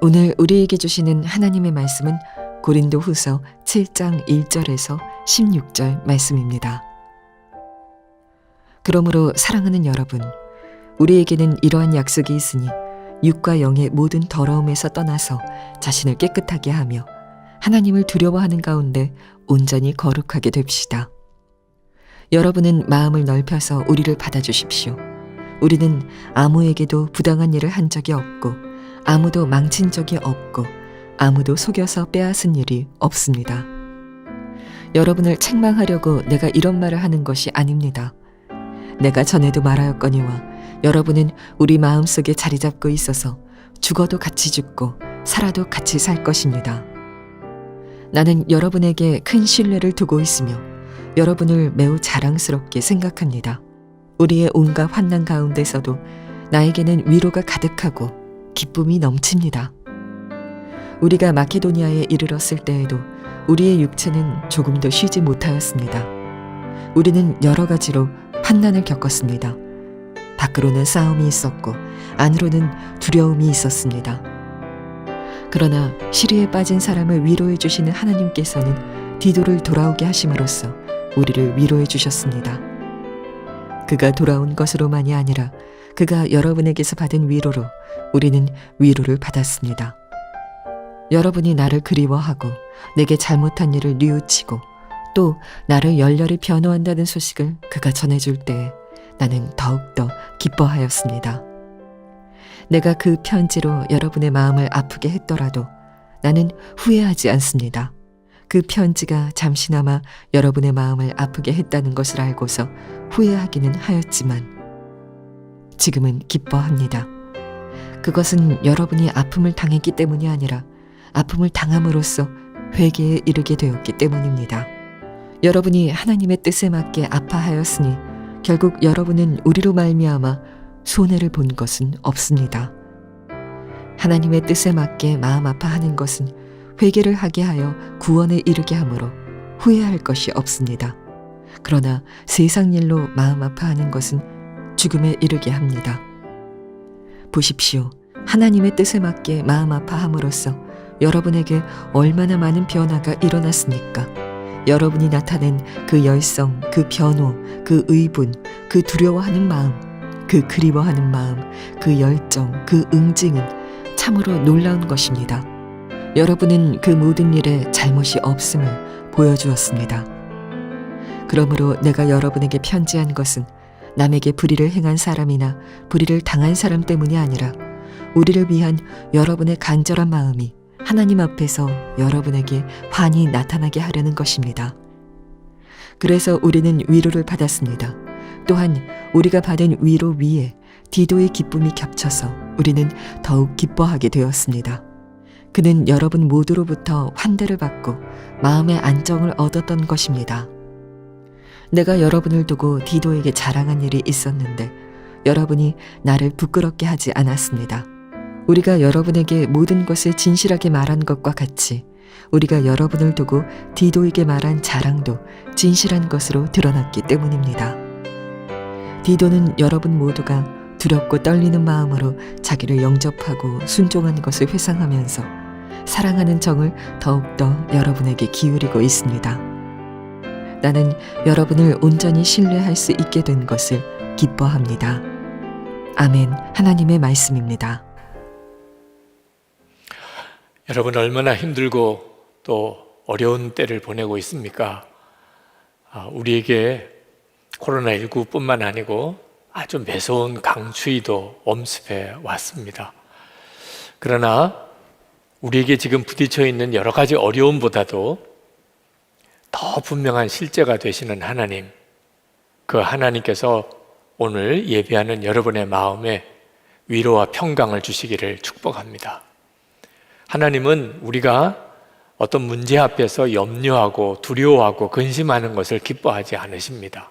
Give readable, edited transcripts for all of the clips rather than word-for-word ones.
오늘 우리에게 주시는 하나님의 말씀은 고린도후서 7장 1절에서 16절 말씀입니다. 그러므로 사랑하는 여러분, 우리에게는 이러한 약속이 있으니 육과 영의 모든 더러움에서 떠나서 자신을 깨끗하게 하며 하나님을 두려워하는 가운데 온전히 거룩하게 됩시다. 여러분은 마음을 넓혀서 우리를 받아주십시오. 우리는 아무에게도 부당한 일을 한 적이 없고 아무도 망친 적이 없고 아무도 속여서 빼앗은 일이 없습니다. 여러분을 책망하려고 내가 이런 말을 하는 것이 아닙니다. 내가 전에도 말하였거니와 여러분은 우리 마음속에 자리 잡고 있어서 죽어도 같이 죽고 살아도 같이 살 것입니다. 나는 여러분에게 큰 신뢰를 두고 있으며 여러분을 매우 자랑스럽게 생각합니다. 우리의 온갖 환난 가운데서도 나에게는 위로가 가득하고 기쁨이 넘칩니다. 우리가 마케도니아에 이르렀을 때에도 우리의 육체는 조금도 쉬지 못하였습니다. 우리는 여러 가지로 환난을 겪었습니다. 밖으로는 싸움이 있었고 안으로는 두려움이 있었습니다. 그러나 시리에 빠진 사람을 위로해 주시는 하나님께서는 디도를 돌아오게 하심으로써 우리를 위로해 주셨습니다. 그가 돌아온 것으로만이 아니라 그가 여러분에게서 받은 위로로 우리는 위로를 받았습니다. 여러분이 나를 그리워하고 내게 잘못한 일을 뉘우치고 또 나를 열렬히 변호한다는 소식을 그가 전해줄 때에 나는 더욱더 기뻐하였습니다. 내가 그 편지로 여러분의 마음을 아프게 했더라도 나는 후회하지 않습니다. 그 편지가 잠시나마 여러분의 마음을 아프게 했다는 것을 알고서 후회하기는 하였지만 지금은 기뻐합니다. 그것은 여러분이 아픔을 당했기 때문이 아니라 아픔을 당함으로써 회개에 이르게 되었기 때문입니다. 여러분이 하나님의 뜻에 맞게 아파하였으니 결국 여러분은 우리로 말미암아 손해를 본 것은 없습니다. 하나님의 뜻에 맞게 마음 아파하는 것은 회개를 하게 하여 구원에 이르게 하므로 후회할 것이 없습니다. 그러나 세상 일로 마음 아파하는 것은 죽음에 이르게 합니다. 보십시오. 하나님의 뜻에 맞게 마음 아파함으로써 여러분에게 얼마나 많은 변화가 일어났습니까? 여러분이 나타낸 그 열성, 그 변호, 그 의분, 그 두려워하는 마음, 그 그리워하는 마음, 그 열정, 그 응징은 참으로 놀라운 것입니다. 여러분은 그 모든 일에 잘못이 없음을 보여주었습니다. 그러므로 내가 여러분에게 편지한 것은 남에게 불의를 행한 사람이나 불의를 당한 사람 때문이 아니라 우리를 위한 여러분의 간절한 마음이 하나님 앞에서 여러분에게 환히 나타나게 하려는 것입니다. 그래서 우리는 위로를 받았습니다. 또한 우리가 받은 위로 위에 디도의 기쁨이 겹쳐서 우리는 더욱 기뻐하게 되었습니다. 그는 여러분 모두로부터 환대를 받고 마음의 안정을 얻었던 것입니다. 내가 여러분을 두고 디도에게 자랑한 일이 있었는데 여러분이 나를 부끄럽게 하지 않았습니다. 우리가 여러분에게 모든 것을 진실하게 말한 것과 같이 우리가 여러분을 두고 디도에게 말한 자랑도 진실한 것으로 드러났기 때문입니다. 디도는 여러분 모두가 두렵고 떨리는 마음으로 자기를 영접하고 순종한 것을 회상하면서 사랑하는 정을 더욱더 여러분에게 기울이고 있습니다. 나는 여러분을 온전히 신뢰할 수 있게 된 것을 기뻐합니다. 아멘. 하나님의 말씀입니다. 여러분 얼마나 힘들고 또 어려운 때를 보내고 있습니까? 우리에게 코로나19뿐만 아니고 아주 매서운 강추위도 엄습해 왔습니다. 그러나 우리에게 지금 부딪혀 있는 여러 가지 어려움보다도 더 분명한 실제가 되시는 하나님, 그 하나님께서 오늘 예배하는 여러분의 마음에 위로와 평강을 주시기를 축복합니다. 하나님은 우리가 어떤 문제 앞에서 염려하고 두려워하고 근심하는 것을 기뻐하지 않으십니다.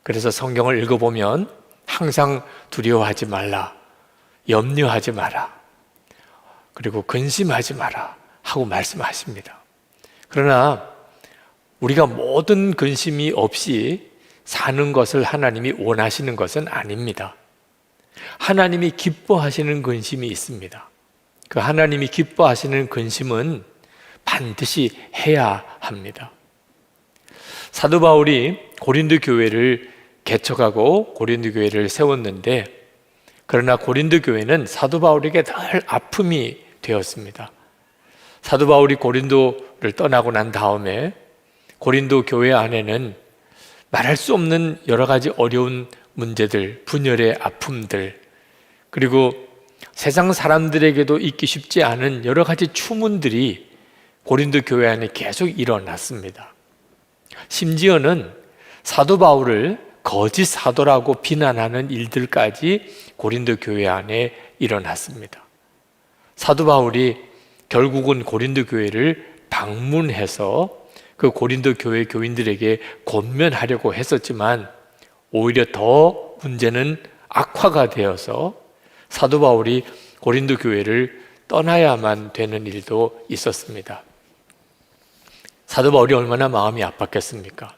그래서 성경을 읽어보면 항상 두려워하지 말라, 염려하지 마라, 그리고 근심하지 마라 하고 말씀하십니다. 그러나 우리가 모든 근심이 없이 사는 것을 하나님이 원하시는 것은 아닙니다. 하나님이 기뻐하시는 근심이 있습니다. 그 하나님이 기뻐하시는 근심은 반드시 해야 합니다. 사도 바울이 고린도 교회를 개척하고 고린도 교회를 세웠는데, 그러나 고린도 교회는 사도 바울에게 늘 아픔이 되었습니다. 사도 바울이 고린도를 떠나고 난 다음에 고린도 교회 안에는 말할 수 없는 여러 가지 어려운 문제들, 분열의 아픔들, 그리고 세상 사람들에게도 있기 쉽지 않은 여러 가지 추문들이 고린도 교회 안에 계속 일어났습니다. 심지어는 사도 바울을 거짓 사도라고 비난하는 일들까지 고린도 교회 안에 일어났습니다. 사도 바울이 결국은 고린도 교회를 방문해서 그 고린도 교회 교인들에게 권면하려고 했었지만 오히려 더 문제는 악화가 되어서 사도 바울이 고린도 교회를 떠나야만 되는 일도 있었습니다. 사도 바울이 얼마나 마음이 아팠겠습니까?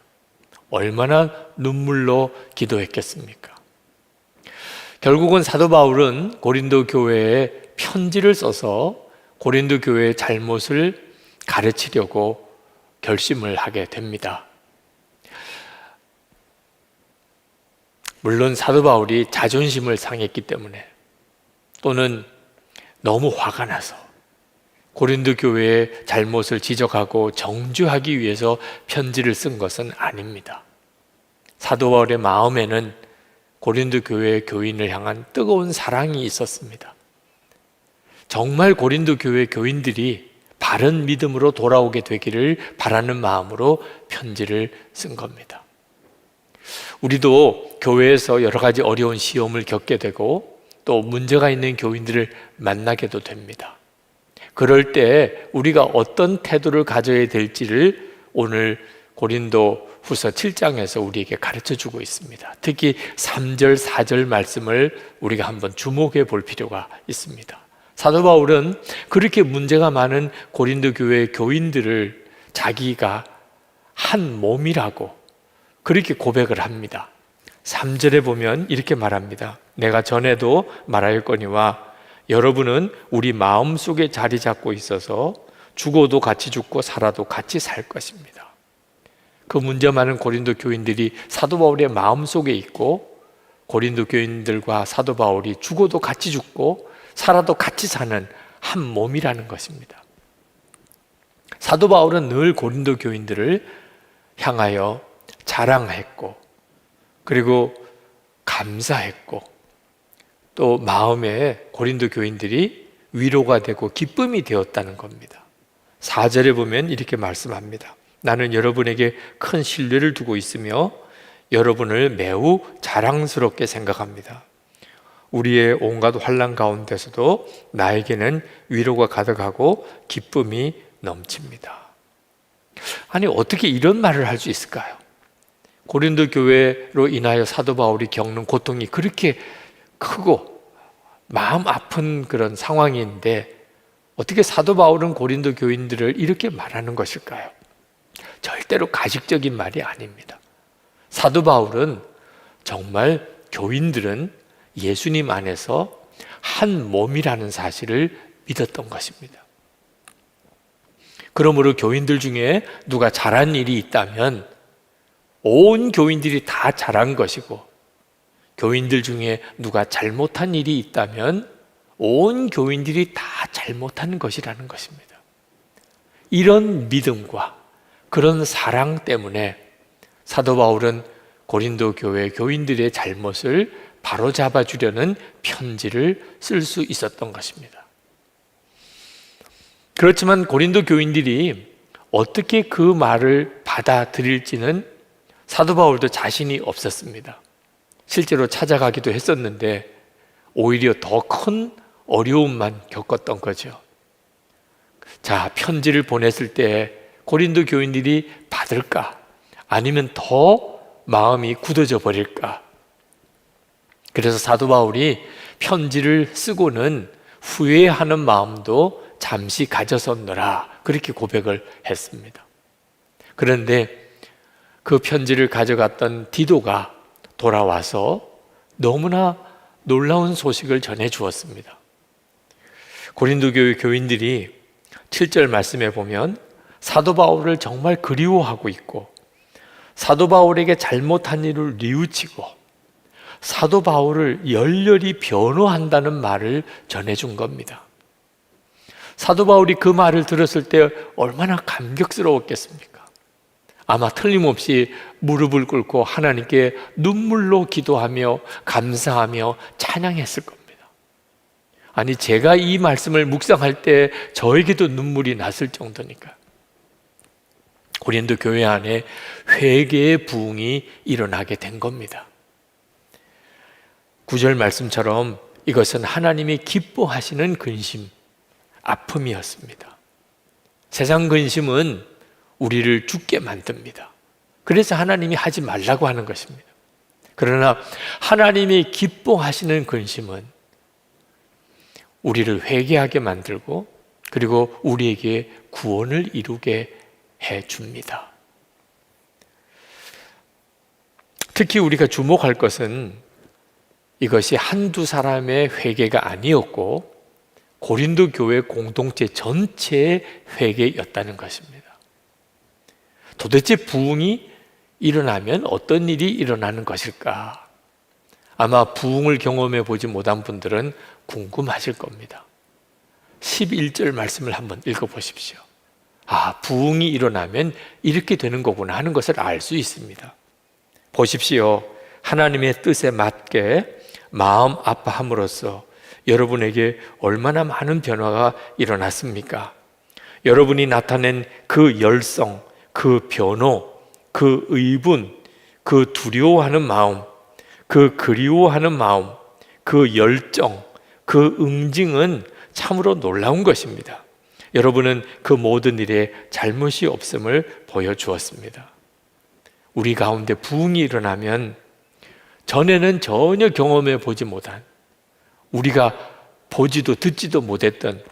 얼마나 눈물로 기도했겠습니까? 결국은 사도 바울은 고린도 교회에 편지를 써서 고린도 교회의 잘못을 가르치려고 결심을 하게 됩니다. 물론 사도 바울이 자존심을 상했기 때문에, 또는 너무 화가 나서 고린도 교회의 잘못을 지적하고 정죄하기 위해서 편지를 쓴 것은 아닙니다. 사도 바울의 마음에는 고린도 교회의 교인을 향한 뜨거운 사랑이 있었습니다. 정말 고린도 교회 교인들이 바른 믿음으로 돌아오게 되기를 바라는 마음으로 편지를 쓴 겁니다. 우리도 교회에서 여러 가지 어려운 시험을 겪게 되고 또 문제가 있는 교인들을 만나게도 됩니다. 그럴 때 우리가 어떤 태도를 가져야 될지를 오늘 고린도 후서 7장에서 우리에게 가르쳐 주고 있습니다. 특히 3절, 4절 말씀을 우리가 한번 주목해 볼 필요가 있습니다. 사도 바울은 그렇게 문제가 많은 고린도 교회 교인들을 자기가 한 몸이라고 그렇게 고백을 합니다. 3절에 보면 이렇게 말합니다. 내가 전에도 말하였거니와 여러분은 우리 마음속에 자리 잡고 있어서 죽어도 같이 죽고 살아도 같이 살 것입니다. 그 문제 많은 고린도 교인들이 사도 바울의 마음속에 있고, 고린도 교인들과 사도 바울이 죽어도 같이 죽고 살아도 같이 사는 한 몸이라는 것입니다. 사도 바울은 늘 고린도 교인들을 향하여 자랑했고, 그리고 감사했고, 또 마음에 고린도 교인들이 위로가 되고 기쁨이 되었다는 겁니다. 4절에 보면 이렇게 말씀합니다. 나는 여러분에게 큰 신뢰를 두고 있으며 여러분을 매우 자랑스럽게 생각합니다. 우리의 온갖 환난 가운데서도 나에게는 위로가 가득하고 기쁨이 넘칩니다. 아니, 어떻게 이런 말을 할 수 있을까요? 고린도 교회로 인하여 사도 바울이 겪는 고통이 그렇게 크고 마음 아픈 그런 상황인데 어떻게 사도 바울은 고린도 교인들을 이렇게 말하는 것일까요? 절대로 가식적인 말이 아닙니다. 사도 바울은 정말 교인들은 예수님 안에서 한 몸이라는 사실을 믿었던 것입니다. 그러므로 교인들 중에 누가 잘한 일이 있다면 온 교인들이 다 잘한 것이고, 교인들 중에 누가 잘못한 일이 있다면 온 교인들이 다 잘못한 것이라는 것입니다. 이런 믿음과 그런 사랑 때문에 사도 바울은 고린도 교회 교인들의 잘못을 바로잡아 주려는 편지를 쓸 수 있었던 것입니다. 그렇지만 고린도 교인들이 어떻게 그 말을 받아들일지는 사도 바울도 자신이 없었습니다. 실제로 찾아가기도 했었는데 오히려 더 큰 어려움만 겪었던 거죠. 자, 편지를 보냈을 때 고린도 교인들이 받을까? 아니면 더 마음이 굳어져 버릴까? 그래서 사도 바울이 편지를 쓰고는 후회하는 마음도 잠시 가졌었노라, 그렇게 고백을 했습니다. 그런데 그 편지를 가져갔던 디도가 돌아와서 너무나 놀라운 소식을 전해 주었습니다. 고린도 교회 교인들이 7절 말씀에 보면 사도 바울을 정말 그리워하고 있고 사도 바울에게 잘못한 일을 뉘우치고 사도 바울을 열렬히 변호한다는 말을 전해준 겁니다. 사도 바울이 그 말을 들었을 때 얼마나 감격스러웠겠습니까? 아마 틀림없이 무릎을 꿇고 하나님께 눈물로 기도하며 감사하며 찬양했을 겁니다. 아니, 제가 이 말씀을 묵상할 때 저에게도 눈물이 났을 정도니까. 고린도 교회 안에 회개의 부흥이 일어나게 된 겁니다. 9절 말씀처럼 이것은 하나님이 기뻐하시는 근심, 아픔이었습니다. 세상 근심은 우리를 죽게 만듭니다. 그래서 하나님이 하지 말라고 하는 것입니다. 그러나 하나님이 기뻐하시는 근심은 우리를 회개하게 만들고 그리고 우리에게 구원을 이루게 해줍니다. 특히 우리가 주목할 것은 이것이 한두 사람의 회개가 아니었고 고린도 교회 공동체 전체의 회개였다는 것입니다. 도대체 부흥이 일어나면 어떤 일이 일어나는 것일까? 아마 부흥을 경험해 보지 못한 분들은 궁금하실 겁니다. 11절 말씀을 한번 읽어보십시오. 아, 부흥이 일어나면 이렇게 되는 거구나 하는 것을 알 수 있습니다. 보십시오. 하나님의 뜻에 맞게 마음 아파함으로써 여러분에게 얼마나 많은 변화가 일어났습니까? 여러분이 나타낸 그 열성, 그 변호, 그 의분, 그 두려워하는 마음, 그 그리워하는 마음, 그 열정, 그 응징은 참으로 놀라운 것입니다. 여러분은 그 모든 일에 잘못이 없음을 보여주었습니다. 우리 가운데 부흥이 일어나면 전에는 전혀 경험해 보지 못한, 우리가 보지도 듣지도 못했던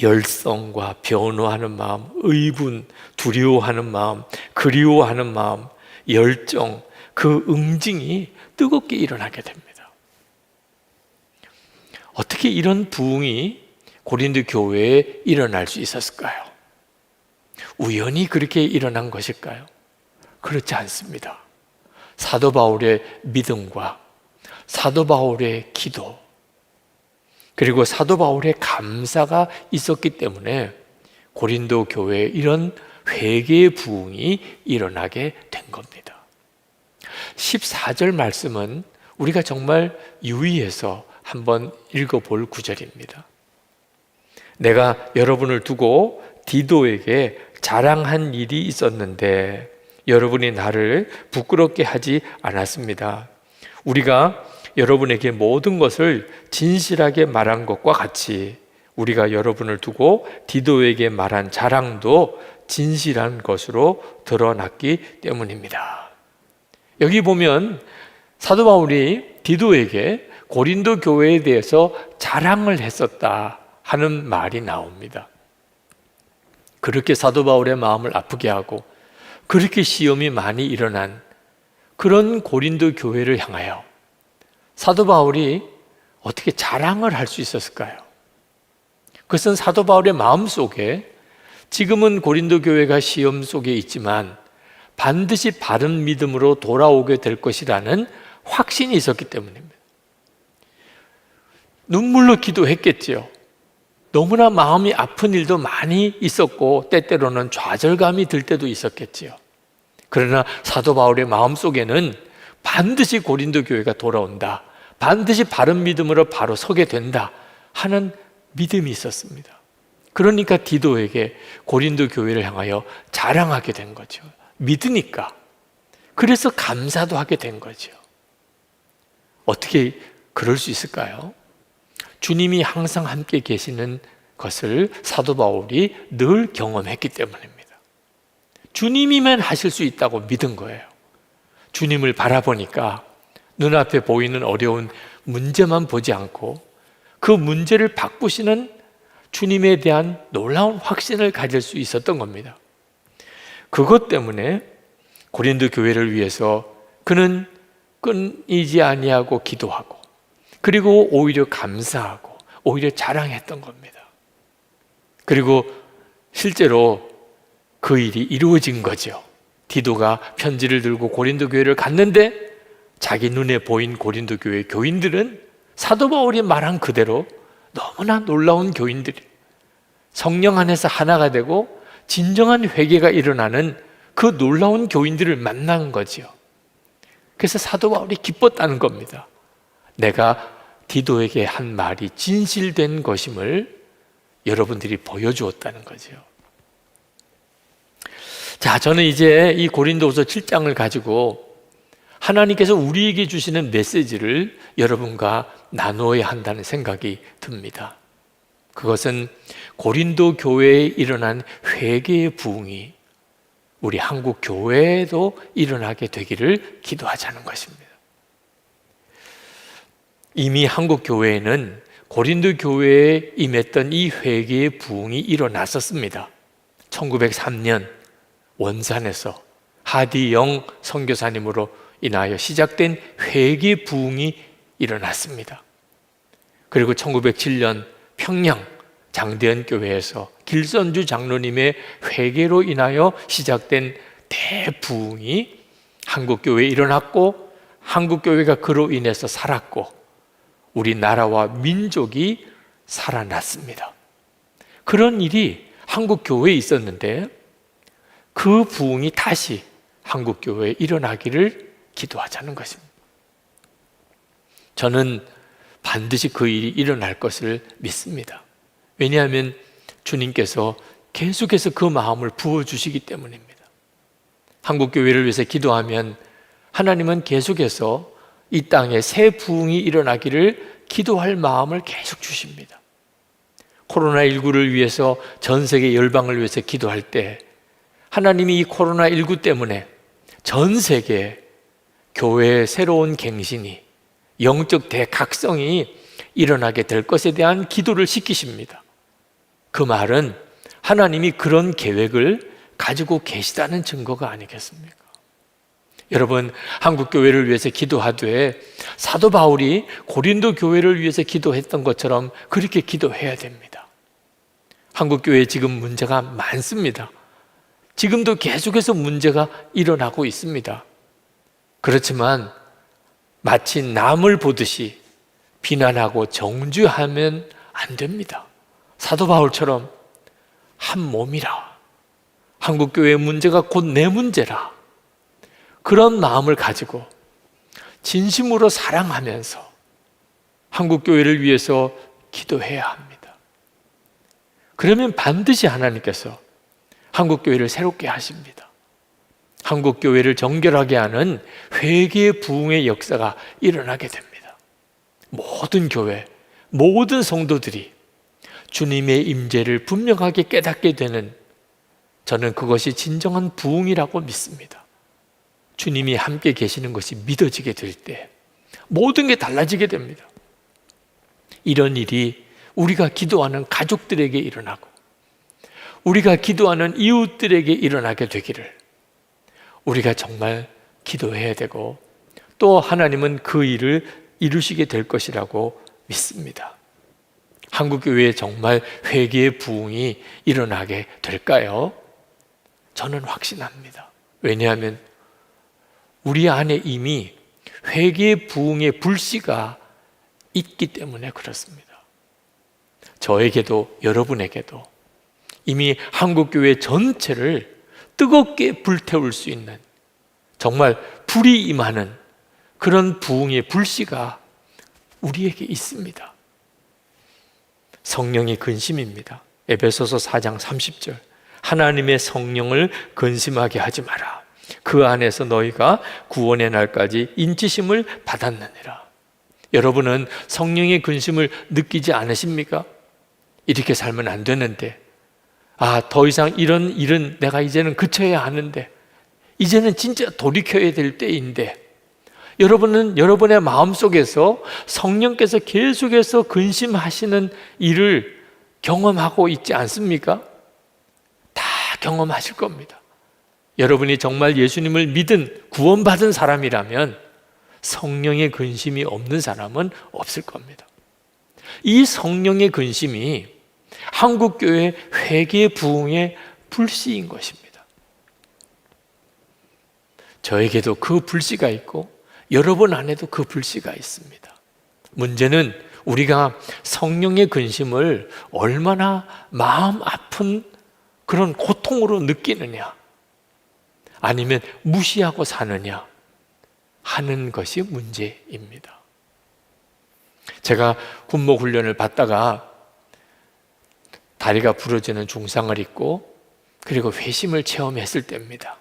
열성과 변호하는 마음, 의분, 두려워하는 마음, 그리워하는 마음, 열정, 그 응징이 뜨겁게 일어나게 됩니다. 어떻게 이런 부흥이 고린도 교회에 일어날 수 있었을까요? 우연히 그렇게 일어난 것일까요? 그렇지 않습니다. 사도 바울의 믿음과 사도 바울의 기도, 그리고 사도 바울의 감사가 있었기 때문에 고린도 교회에 이런 회개의 부흥이 일어나게 된 겁니다. 14절 말씀은 우리가 정말 유의해서 한번 읽어볼 구절입니다. 내가 여러분을 두고 디도에게 자랑한 일이 있었는데 여러분이 나를 부끄럽게 하지 않았습니다. 우리가 여러분에게 모든 것을 진실하게 말한 것과 같이 우리가 여러분을 두고 디도에게 말한 자랑도 진실한 것으로 드러났기 때문입니다. 여기 보면 사도 바울이 디도에게 고린도 교회에 대해서 자랑을 했었다 하는 말이 나옵니다. 그렇게 사도 바울의 마음을 아프게 하고 그렇게 시험이 많이 일어난 그런 고린도 교회를 향하여 사도 바울이 어떻게 자랑을 할 수 있었을까요? 그것은 사도 바울의 마음속에 지금은 고린도 교회가 시험 속에 있지만 반드시 바른 믿음으로 돌아오게 될 것이라는 확신이 있었기 때문입니다. 눈물로 기도했겠지요. 너무나 마음이 아픈 일도 많이 있었고 때때로는 좌절감이 들 때도 있었겠지요. 그러나 사도 바울의 마음속에는 반드시 고린도 교회가 돌아온다, 반드시 바른 믿음으로 바로 서게 된다 하는 믿음이 있었습니다. 그러니까 디도에게 고린도 교회를 향하여 자랑하게 된 거죠. 믿으니까. 그래서 감사도 하게 된 거죠. 어떻게 그럴 수 있을까요? 주님이 항상 함께 계시는 것을 사도 바울이 늘 경험했기 때문입니다. 주님이면 하실 수 있다고 믿은 거예요. 주님을 바라보니까 눈앞에 보이는 어려운 문제만 보지 않고 그 문제를 바꾸시는 주님에 대한 놀라운 확신을 가질 수 있었던 겁니다. 그것 때문에 고린도 교회를 위해서 그는 끊이지 아니하고 기도하고 그리고 오히려 감사하고 오히려 자랑했던 겁니다. 그리고 실제로 그 일이 이루어진 거죠. 디도가 편지를 들고 고린도 교회를 갔는데 자기 눈에 보인 고린도 교회 교인들은 사도 바울이 말한 그대로 너무나 놀라운 교인들이 성령 안에서 하나가 되고 진정한 회개가 일어나는 그 놀라운 교인들을 만난 거지요. 그래서 사도 바울이 기뻤다는 겁니다. 내가 디도에게 한 말이 진실된 것임을 여러분들이 보여주었다는 거죠. 자, 저는 이제 이 고린도후서 7장을 가지고 하나님께서 우리에게 주시는 메시지를 여러분과 나누어야 한다는 생각이 듭니다. 그것은 고린도 교회에 일어난 회개의 부흥이 우리 한국 교회에도 일어나게 되기를 기도하자는 것입니다. 이미 한국 교회에는 고린도 교회에 임했던 이 회개의 부흥이 일어났었습니다. 1903년 원산에서 하디영 선교사님으로 인하여 시작된 회개 부흥이 일어났습니다. 그리고 1907년 평양 장대현 교회에서 길선주 장로님의 회개로 인하여 시작된 대부흥이 한국 교회에 일어났고 한국 교회가 그로 인해서 살았고 우리나라와 민족이 살아났습니다. 그런 일이 한국 교회에 있었는데 그 부흥이 다시 한국 교회에 일어나기를 기도하자는 것입니다. 저는 반드시 그 일이 일어날 것을 믿습니다. 왜냐하면 주님께서 계속해서 그 마음을 부어주시기 때문입니다. 한국 교회를 위해서 기도하면 하나님은 계속해서 이 땅에 새 부흥이 일어나기를 기도할 마음을 계속 주십니다. 코로나19를 위해서 전 세계 열방을 위해서 기도할 때 하나님이 이 코로나19 때문에 전 세계에 교회의 새로운 갱신이 영적 대각성이 일어나게 될 것에 대한 기도를 시키십니다. 그 말은 하나님이 그런 계획을 가지고 계시다는 증거가 아니겠습니까? 여러분, 한국 교회를 위해서 기도하되 사도 바울이 고린도 교회를 위해서 기도했던 것처럼 그렇게 기도해야 됩니다. 한국 교회에 지금 문제가 많습니다. 지금도 계속해서 문제가 일어나고 있습니다. 그렇지만 마치 남을 보듯이 비난하고 정죄하면 안 됩니다. 사도 바울처럼 한 몸이라, 한국 교회의 문제가 곧 내 문제라, 그런 마음을 가지고 진심으로 사랑하면서 한국 교회를 위해서 기도해야 합니다. 그러면 반드시 하나님께서 한국 교회를 새롭게 하십니다. 한국 교회를 정결하게 하는 회개의 부흥의 역사가 일어나게 됩니다. 모든 교회, 모든 성도들이 주님의 임재를 분명하게 깨닫게 되는, 저는 그것이 진정한 부흥이라고 믿습니다. 주님이 함께 계시는 것이 믿어지게 될 때 모든 게 달라지게 됩니다. 이런 일이 우리가 기도하는 가족들에게 일어나고 우리가 기도하는 이웃들에게 일어나게 되기를 우리가 정말 기도해야 되고 또 하나님은 그 일을 이루시게 될 것이라고 믿습니다. 한국교회에 정말 회개의 부흥이 일어나게 될까요? 저는 확신합니다. 왜냐하면 우리 안에 이미 회개의 부흥의 불씨가 있기 때문에 그렇습니다. 저에게도 여러분에게도 이미 한국교회 전체를 뜨겁게 불태울 수 있는, 정말 불이 임하는 그런 부흥의 불씨가 우리에게 있습니다. 성령이 근심입니다. 에베소서 4장 30절, 하나님의 성령을 근심하게 하지 마라. 그 안에서 너희가 구원의 날까지 인치심을 받았느니라. 여러분은 성령의 근심을 느끼지 않으십니까? 이렇게 살면 안 되는데, 더 이상 이런 일은 내가 이제는 그쳐야 하는데, 이제는 진짜 돌이켜야 될 때인데, 여러분은 여러분의 마음속에서 성령께서 계속해서 근심하시는 일을 경험하고 있지 않습니까? 다 경험하실 겁니다. 여러분이 정말 예수님을 믿은, 구원받은 사람이라면 성령의 근심이 없는 사람은 없을 겁니다. 이 성령의 근심이 한국교회 회개 부흥의 불씨인 것입니다. 저에게도 그 불씨가 있고 여러분 안에도 그 불씨가 있습니다. 문제는 우리가 성령의 근심을 얼마나 마음 아픈 그런 고통으로 느끼느냐, 아니면 무시하고 사느냐 하는 것이 문제입니다. 제가 군목 훈련을 받다가 다리가 부러지는 중상을 입고 그리고 회심을 체험했을 때입니다.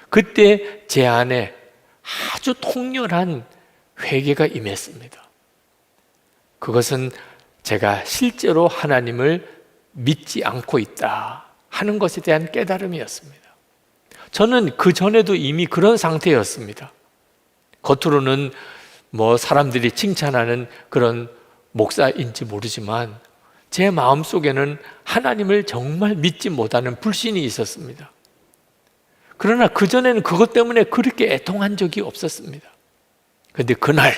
그때 제 안에 아주 통렬한 회개가 임했습니다. 그것은 제가 실제로 하나님을 믿지 않고 있다 하는 것에 대한 깨달음이었습니다. 저는 그 전에도 이미 그런 상태였습니다. 겉으로는 사람들이 칭찬하는 그런 목사인지 모르지만 제 마음속에는 하나님을 정말 믿지 못하는 불신이 있었습니다. 그러나 그전에는 그것 때문에 그렇게 애통한 적이 없었습니다. 그런데 그날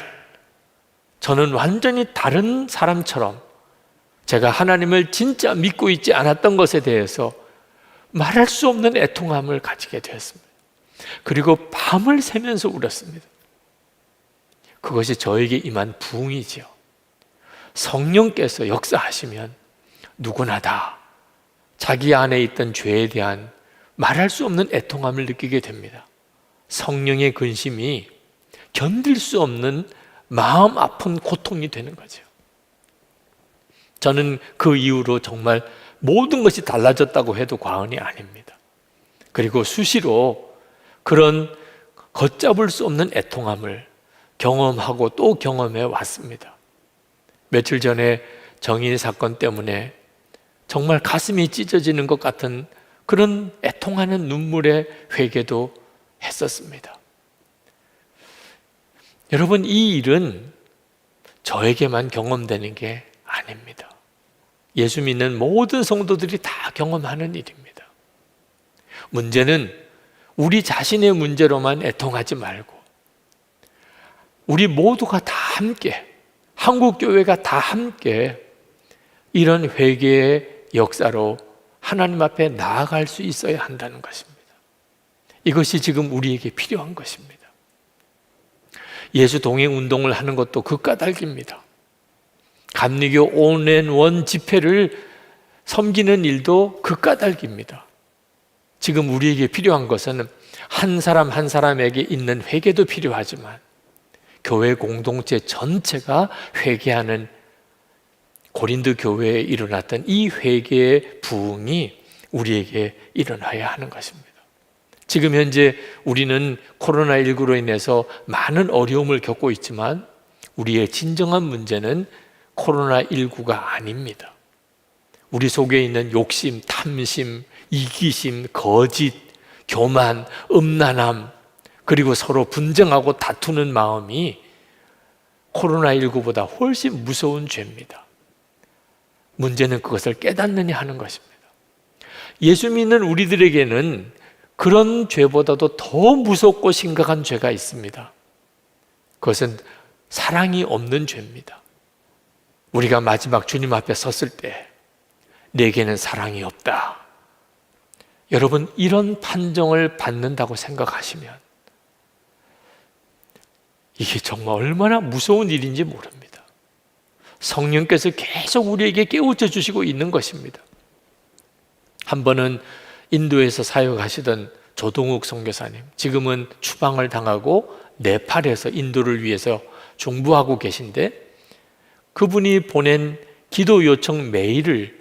저는 완전히 다른 사람처럼 제가 하나님을 진짜 믿고 있지 않았던 것에 대해서 말할 수 없는 애통함을 가지게 되었습니다. 그리고 밤을 새면서 울었습니다. 그것이 저에게 임한 부흥이지요. 성령께서 역사하시면 누구나 다 자기 안에 있던 죄에 대한 말할 수 없는 애통함을 느끼게 됩니다. 성령의 근심이 견딜 수 없는 마음 아픈 고통이 되는 거죠. 저는 그 이후로 정말 모든 것이 달라졌다고 해도 과언이 아닙니다. 그리고 수시로 그런 걷잡을 수 없는 애통함을 경험하고 또 경험해 왔습니다. 며칠 전에 정인 사건 때문에 정말 가슴이 찢어지는 것 같은 그런 애통하는 눈물의 회개도 했었습니다. 여러분, 이 일은 저에게만 경험되는 게 아닙니다. 예수 믿는 모든 성도들이 다 경험하는 일입니다. 문제는 우리 자신의 문제로만 애통하지 말고 우리 모두가 다 함께, 한국교회가 다 함께 이런 회개의 역사로 하나님 앞에 나아갈 수 있어야 한다는 것입니다. 이것이 지금 우리에게 필요한 것입니다. 예수 동행 운동을 하는 것도 그 까닭입니다. 감리교 온앤원 집회를 섬기는 일도 그 까닭입니다. 지금 우리에게 필요한 것은 한 사람 한 사람에게 있는 회개도 필요하지만 교회 공동체 전체가 회개하는 고린도 교회에 일어났던 이 회개의 부흥이 우리에게 일어나야 하는 것입니다. 지금 현재 우리는 코로나19로 인해서 많은 어려움을 겪고 있지만 우리의 진정한 문제는 코로나19가 아닙니다. 우리 속에 있는 욕심, 탐심, 이기심, 거짓, 교만, 음란함, 그리고 서로 분쟁하고 다투는 마음이 코로나19보다 훨씬 무서운 죄입니다. 문제는 그것을 깨닫느냐 하는 것입니다. 예수 믿는 우리들에게는 그런 죄보다도 더 무섭고 심각한 죄가 있습니다. 그것은 사랑이 없는 죄입니다. 우리가 마지막 주님 앞에 섰을 때 내게는 사랑이 없다. 여러분, 이런 판정을 받는다고 생각하시면 이게 정말 얼마나 무서운 일인지 모릅니다. 성령께서 계속 우리에게 깨우쳐 주시고 있는 것입니다. 한 번은 인도에서 사역하시던 조동욱 선교사님, 지금은 추방을 당하고 네팔에서 인도를 위해서 중부하고 계신데 그분이 보낸 기도 요청 메일을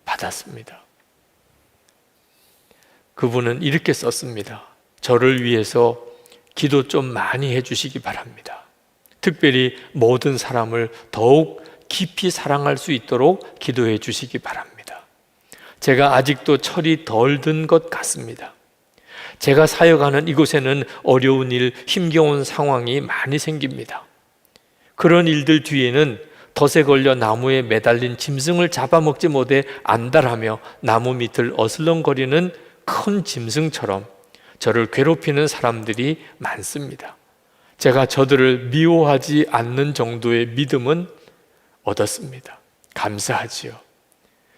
받았습니다. 그분은 이렇게 썼습니다. 저를 위해서 기도 좀 많이 해주시기 바랍니다. 특별히 모든 사람을 더욱 깊이 사랑할 수 있도록 기도해 주시기 바랍니다. 제가 아직도 철이 덜 든 것 같습니다. 제가 사역하는 이곳에는 어려운 일, 힘겨운 상황이 많이 생깁니다. 그런 일들 뒤에는 덫에 걸려 나무에 매달린 짐승을 잡아먹지 못해 안달하며 나무 밑을 어슬렁거리는 큰 짐승처럼 저를 괴롭히는 사람들이 많습니다. 제가 저들을 미워하지 않는 정도의 믿음은 얻었습니다. 감사하지요.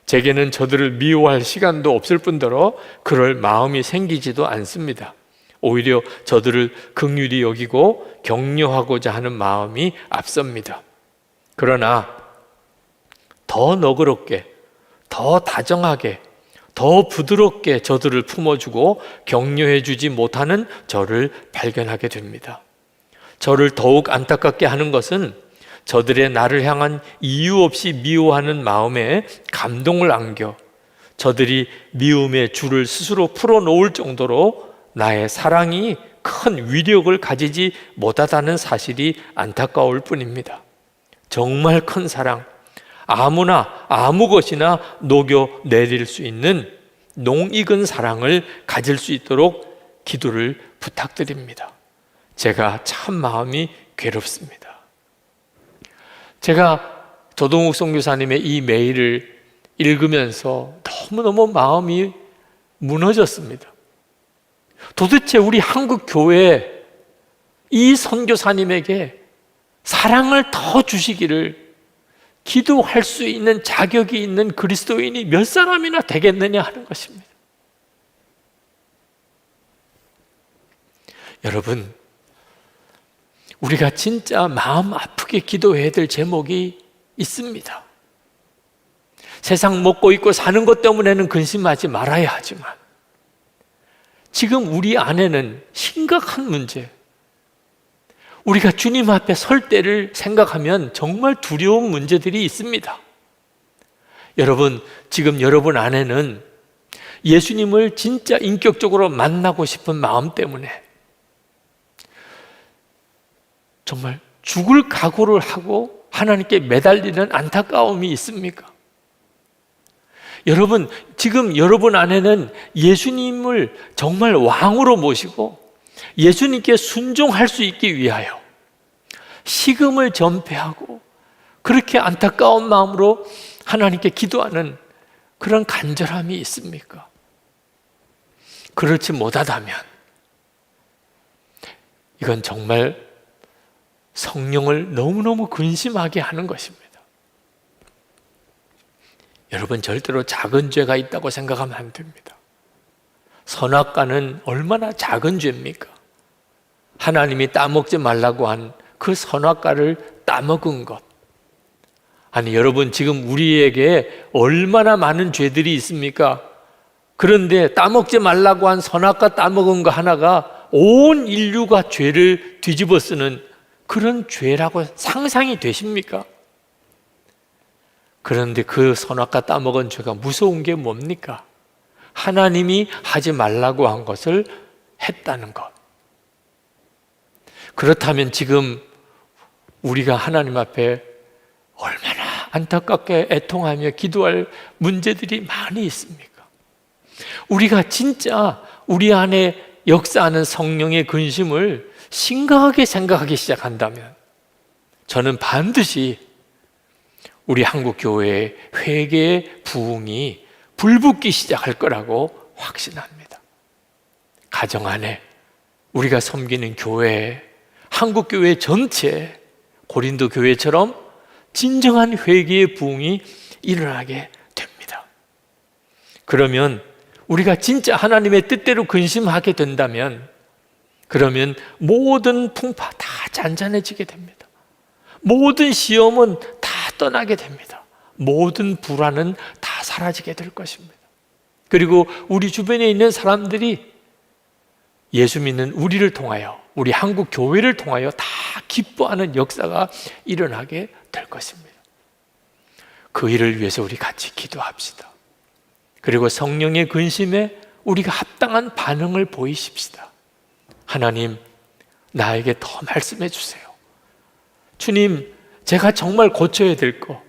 제게는 저들을 미워할 시간도 없을 뿐더러 그럴 마음이 생기지도 않습니다. 오히려 저들을 긍휼히 여기고 격려하고자 하는 마음이 앞섭니다. 그러나 더 너그럽게, 더 다정하게, 더 부드럽게 저들을 품어주고 격려해주지 못하는 저를 발견하게 됩니다. 저를 더욱 안타깝게 하는 것은 저들의 나를 향한 이유 없이 미워하는 마음에 감동을 안겨 저들이 미움의 줄을 스스로 풀어놓을 정도로 나의 사랑이 큰 위력을 가지지 못하다는 사실이 안타까울 뿐입니다. 정말 큰 사랑, 아무나 아무 것이나 녹여 내릴 수 있는 농익은 사랑을 가질 수 있도록 기도를 부탁드립니다. 제가 참 마음이 괴롭습니다. 제가 조동욱 선교사님의 이 메일을 읽으면서 너무너무 마음이 무너졌습니다. 도대체 우리 한국 교회에 이 선교사님에게 사랑을 더 주시기를 기도할 수 있는 자격이 있는 그리스도인이 몇 사람이나 되겠느냐 하는 것입니다. 여러분, 우리가 진짜 마음 아프게 기도해야 될 제목이 있습니다. 세상 먹고 입고 사는 것 때문에는 근심하지 말아야 하지만 지금 우리 안에는 심각한 문제, 우리가 주님 앞에 설 때를 생각하면 정말 두려운 문제들이 있습니다. 여러분, 지금 여러분 안에는 예수님을 진짜 인격적으로 만나고 싶은 마음 때문에 정말 죽을 각오를 하고 하나님께 매달리는 안타까움이 있습니까? 여러분, 지금 여러분 안에는 예수님을 정말 왕으로 모시고 예수님께 순종할 수 있기 위하여 식음을 전폐하고 그렇게 안타까운 마음으로 하나님께 기도하는 그런 간절함이 있습니까? 그렇지 못하다면 이건 정말 성령을 너무너무 근심하게 하는 것입니다. 여러분, 절대로 작은 죄가 있다고 생각하면 안 됩니다. 선악과는 얼마나 작은 죄입니까? 하나님이 따먹지 말라고 한 그 선악과를 따먹은 것. 아니, 여러분, 지금 우리에게 얼마나 많은 죄들이 있습니까? 그런데 따먹지 말라고 한 선악과 따먹은 거 하나가 온 인류가 죄를 뒤집어 쓰는 그런 죄라고 상상이 되십니까? 그런데 그 선악과 따먹은 죄가 무서운 게 뭡니까? 하나님이 하지 말라고 한 것을 했다는 것. 그렇다면 지금 우리가 하나님 앞에 얼마나 안타깝게 애통하며 기도할 문제들이 많이 있습니까? 우리가 진짜 우리 안에 역사하는 성령의 근심을 심각하게 생각하기 시작한다면 저는 반드시 우리 한국 교회의 회개의 부흥이 불붙기 시작할 거라고 확신합니다. 가정 안에 우리가 섬기는 교회, 한국 교회 전체, 고린도 교회처럼 진정한 회개의 부흥이 일어나게 됩니다. 그러면 우리가 진짜 하나님의 뜻대로 근심하게 된다면 그러면 모든 풍파 다 잔잔해지게 됩니다. 모든 시험은 다 떠나게 됩니다. 모든 불안은 다 사라지게 될 것입니다. 그리고 우리 주변에 있는 사람들이 예수 믿는 우리를 통하여, 우리 한국 교회를 통하여 다 기뻐하는 역사가 일어나게 될 것입니다. 그 일을 위해서 우리 같이 기도합시다. 그리고 성령의 근심에 우리가 합당한 반응을 보이십시다. 하나님, 나에게 더 말씀해 주세요. 주님, 제가 정말 고쳐야 될 것,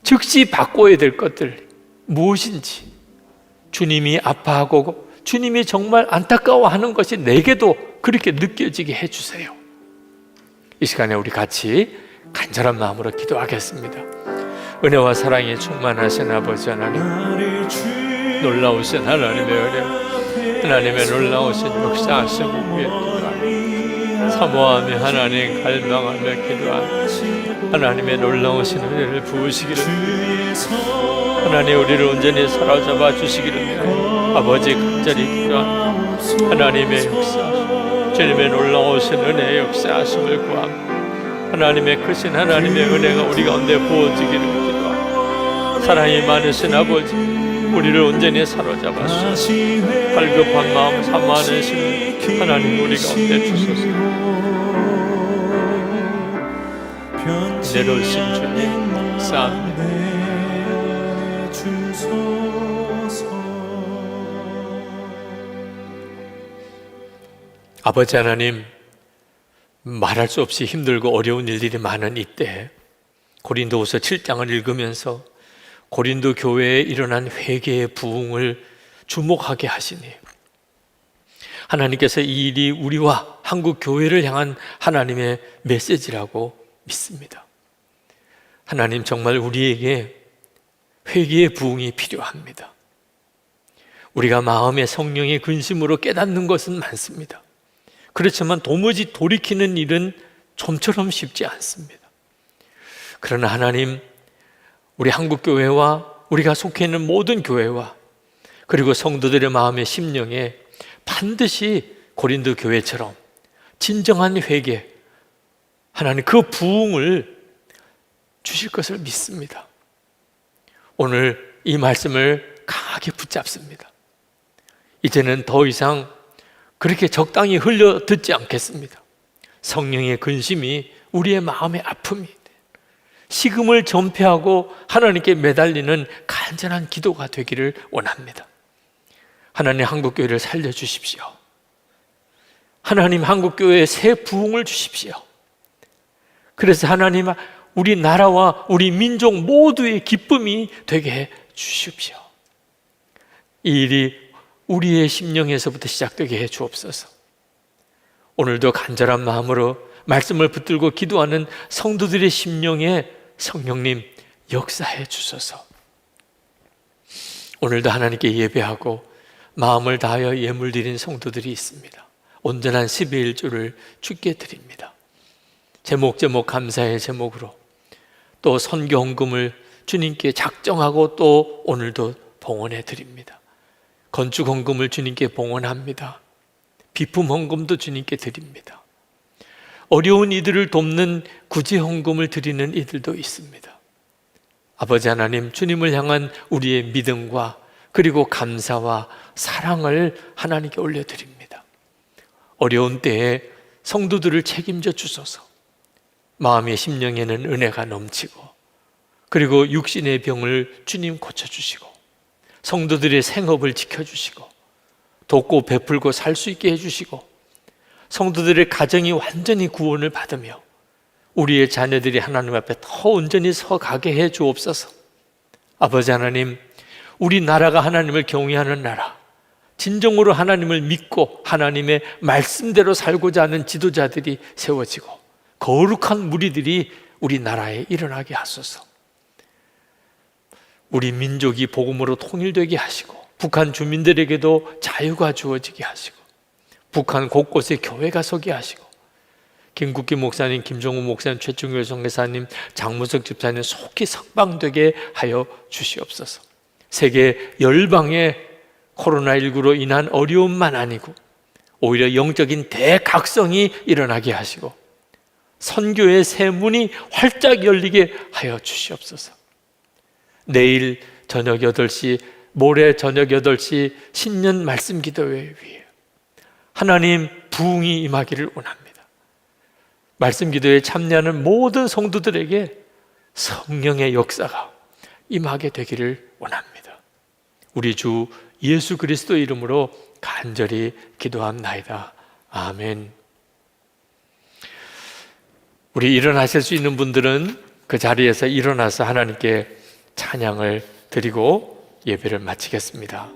즉시 바꿔야 될 것들 무엇인지, 주님이 아파하고 주님이 정말 안타까워하는 것이 내게도 그렇게 느껴지게 해주세요. 이 시간에 우리 같이 간절한 마음으로 기도하겠습니다. 은혜와 사랑이 충만하신 아버지 하나님, 놀라우신 하나님의 은혜, 하나님의 놀라우신 역사하심을 위해 기도합니다. 사모하며 하나님 갈망하며 기도합니다. 하나님의 놀라우신 은혜를 부으시기를, 하나님 우리를 온전히 사로잡아 주시기를 위하여 아버지 간절히 기도합니다. 하나님의 역사, 주님의 놀라우신 은혜의 역사하심을 구합니다. 하나님의 크신 하나님의 은혜가 우리 가운데 부어지기를 기도합니다. 사랑이 많으신 아버지, 우리를 온전히 사로잡아 주셔서 갈급한 마음 사모하는 신 하나님 우리 가운데 주소서. 은혜로우신 주님 감사합니다. 아버지 하나님, 말할 수 없이 힘들고 어려운 일들이 많은 이때 고린도후서 7장을 읽으면서 고린도 교회에 일어난 회개의 부흥을 주목하게 하시니 하나님께서 이 일이 우리와 한국 교회를 향한 하나님의 메시지라고 믿습니다. 하나님, 정말 우리에게 회개의 부흥이 필요합니다. 우리가 마음의 성령의 근심으로 깨닫는 것은 많습니다. 그렇지만 도무지 돌이키는 일은 좀처럼 쉽지 않습니다. 그러나 하나님, 우리 한국교회와 우리가 속해 있는 모든 교회와 그리고 성도들의 마음의 심령에 반드시 고린도 교회처럼 진정한 회개, 하나님 그 부흥을 주실 것을 믿습니다. 오늘 이 말씀을 강하게 붙잡습니다. 이제는 더 이상 그렇게 적당히 흘려 듣지 않겠습니다. 성령의 근심이 우리의 마음의 아픔이 식음을 전폐하고 하나님께 매달리는 간절한 기도가 되기를 원합니다. 하나님, 한국교회를 살려주십시오. 하나님, 한국교회에 새 부흥을 주십시오. 그래서 하나님, 우리 나라와 우리 민족 모두의 기쁨이 되게 해 주십시오. 이 일이 우리의 심령에서부터 시작되게 해 주옵소서. 오늘도 간절한 마음으로 말씀을 붙들고 기도하는 성도들의 심령에 성령님 역사해 주소서. 오늘도 하나님께 예배하고 마음을 다하여 예물 드린 성도들이 있습니다. 온전한 12일조를 주께 드립니다. 제목 감사의 제목으로 또 선교 헌금을 주님께 작정하고 또 오늘도 봉헌해 드립니다. 건축 헌금을 주님께 봉헌합니다. 비품 헌금도 주님께 드립니다. 어려운 이들을 돕는 구제 헌금을 드리는 이들도 있습니다. 아버지 하나님, 주님을 향한 우리의 믿음과 그리고 감사와 사랑을 하나님께 올려드립니다. 어려운 때에 성도들을 책임져 주소서. 마음의 심령에는 은혜가 넘치고 그리고 육신의 병을 주님 고쳐주시고 성도들의 생업을 지켜주시고 돕고 베풀고 살 수 있게 해주시고 성도들의 가정이 완전히 구원을 받으며 우리의 자녀들이 하나님 앞에 더 온전히 서가게 해 주옵소서. 아버지 하나님, 우리 나라가 하나님을 경외하는 나라, 진정으로 하나님을 믿고 하나님의 말씀대로 살고자 하는 지도자들이 세워지고 거룩한 무리들이 우리 나라에 일어나게 하소서. 우리 민족이 복음으로 통일되게 하시고 북한 주민들에게도 자유가 주어지게 하시고 북한 곳곳에 교회가 서게 하시고 김국기 목사님, 김종우 목사님, 최충교 선교사님, 장무석 집사님 속히 석방되게 하여 주시옵소서. 세계 열방에 코로나19로 인한 어려움만 아니고 오히려 영적인 대각성이 일어나게 하시고 선교의 새 문이 활짝 열리게 하여 주시옵소서. 내일 저녁 8시, 모레 저녁 8시 신년 말씀 기도회 위에 하나님 부흥이 임하기를 원합니다. 말씀 기도에 참여하는 모든 성도들에게 성령의 역사가 임하게 되기를 원합니다. 우리 주 예수 그리스도 이름으로 간절히 기도합나이다. 아멘. 우리 일어나실 수 있는 분들은 그 자리에서 일어나서 하나님께 찬양을 드리고 예배를 마치겠습니다.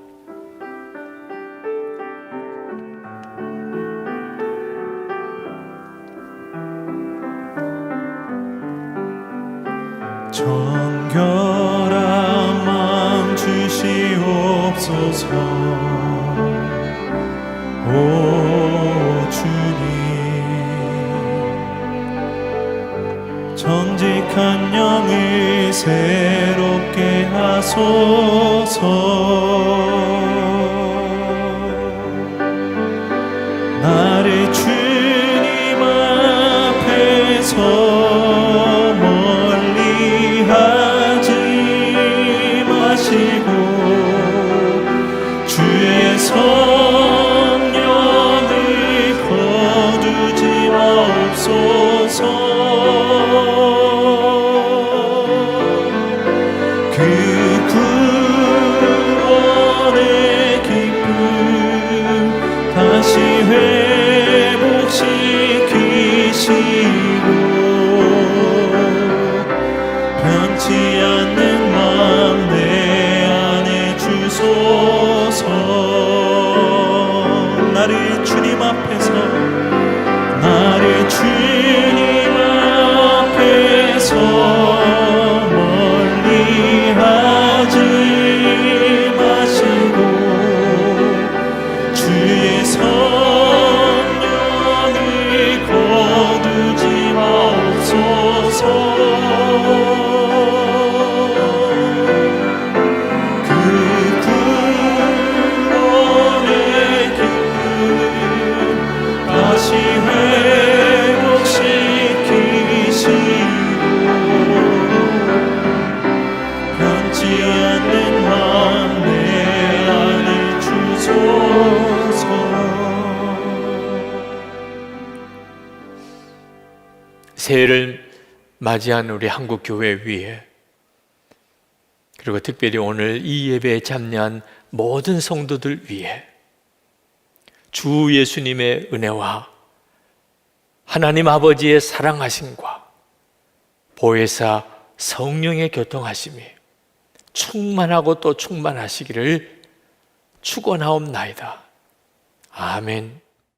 정결한 마음 주시옵소서. 오 주님, 정직한 거룩한 영을 새롭게 하소서. 나를 주님 앞에서 멀리 하지 마시고 주의 성령을 거두지 마옵소서. 그 구원의 기쁨 다시 회복시키시고 변치 않는 마음 내 안에 주소서. 나를 주님 앞에서 멀리 하지 마시고 주의 성령을 거두지 마옵소서. 그 구원의 기쁨 다시 회복시키시고 변치 않는 마음 내 안에 주소서. 새해를 맞이한 우리 한국 교회 위에, 그리고 특별히 오늘 이 예배에 참여한 모든 성도들 위해 주 예수님의 은혜와 하나님 아버지의 사랑하심과 보혜사 성령의 교통하심이 충만하고 또 충만하시기를 축원하옵나이다. 아멘.